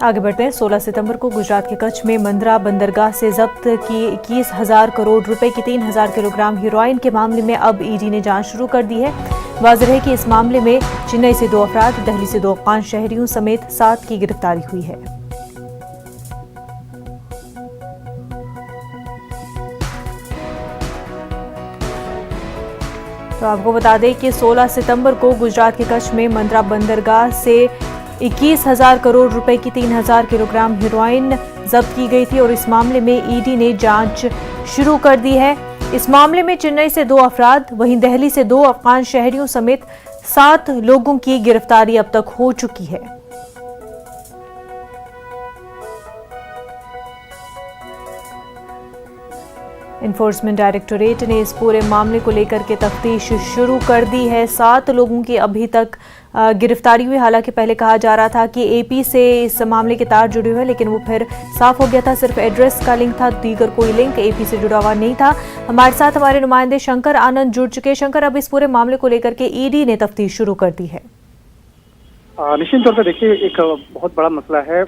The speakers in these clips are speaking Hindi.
आगे बढ़ते हैं। 16 सितंबर को गुजरात के कच्छ में मंद्रा बंदरगाह से जब्त की 21,000 करोड़ रुपए की 3,000 किलोग्राम हेरोइन के मामले में अब ईडी ने जांच शुरू कर दी है। वाज़ेह है कि इस मामले में चेन्नई से 2 अफराद, दिल्ली से 2 अफगान शहरियों समेत 7 की गिरफ्तारी हुई है। तो आपको बता दें कि 16 सितंबर को गुजरात के कच्छ में मंद्रा बंदरगाह से 21,000 करोड़ रुपए की 3,000 किलोग्राम हेरोइन जब्त की गई थी और इस मामले में ईडी ने जांच शुरू कर दी है। इस मामले में चेन्नई से 2 अफराद, वहीं दिल्ली से 2 अफगान शहरियों समेत 7 लोगों की गिरफ्तारी अब तक हो चुकी है। एनफोर्समेंट डायरेक्टोरेट ने इस पूरे मामले को लेकर के तफ्तीश शुरू कर दी है। 7 लोगों की अभी तक गिरफ्तारी हुई। हालांकि पहले कहा जा रहा था कि एपी से इस मामले के तार जुड़े हुए, लेकिन वो फिर साफ हो गया था, सिर्फ एड्रेस का लिंक था, दीगर कोई लिंक एपी से जुड़ा हुआ नहीं था। हमारे साथ हमारे नुमाइंदे शंकर आनंद जुड़ चुके। शंकर, अब इस पूरे मामले को लेकर के ईडी ने तफ्तीश शुरू कर दी है। निश्चित तौर पर देखिए, एक बहुत बड़ा मसला है।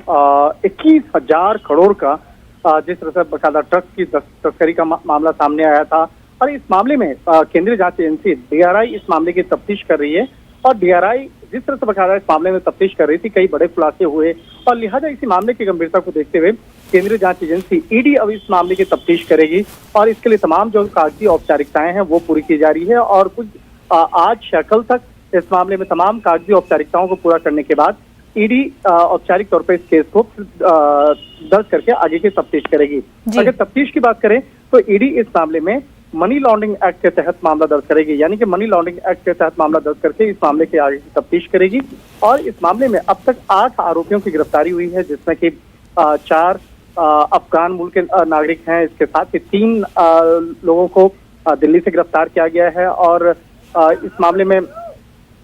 21,000 करोड़ का जिस तरह से बकायदा ट्रक की तस्करी का मामला सामने आया था और इस मामले में केंद्रीय जांच एजेंसी डीआरआई इस मामले की तफ्तीश कर रही है और डीआरआई जिस तरह से बकायदा इस मामले में तफ्तीश कर रही थी, कई बड़े खुलासे हुए और लिहाजा इसी मामले की गंभीरता को देखते हुए केंद्रीय जांच एजेंसी ईडी अब इस मामले की तफ्तीश करेगी और इसके लिए तमाम जो कागजी औपचारिकताएं हैं वो पूरी की जा रही है और कुछ आज या कल तक इस मामले में तमाम कागजी औपचारिकताओं को पूरा करने के बाद ईडी औपचारिक तौर पर इस केस को दर्ज करके आगे की तफ्तीश करेगी। अगर तफ्तीश की बात करें तो ईडी इस मामले में मनी लॉन्ड्रिंग एक्ट के तहत मामला दर्ज करेगी, यानी कि मनी लॉन्ड्रिंग एक्ट के तहत मामला दर्ज करके इस मामले के आगे की तफ्तीश करेगी और इस मामले में अब तक 8 आरोपियों की गिरफ्तारी हुई है, जिसमें कि 4 अफगान मूल के नागरिक हैं। इसके साथ ही 3 लोगों को दिल्ली से गिरफ्तार किया गया है और इस मामले में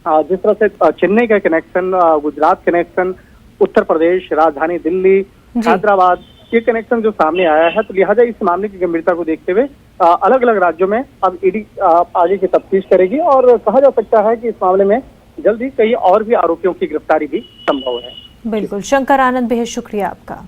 जिस तरह से चेन्नई का कनेक्शन, गुजरात कनेक्शन, उत्तर प्रदेश, राजधानी दिल्ली, हैदराबाद, ये कनेक्शन जो सामने आया है, तो लिहाजा इस मामले की गंभीरता को देखते हुए अलग अलग राज्यों में अब ईडी आगे की तफ्तीश करेगी और कहा जा सकता है कि इस मामले में जल्द ही कई और भी आरोपियों की गिरफ्तारी भी संभव है। बिल्कुल, शंकर आनंद, बेहद शुक्रिया आपका।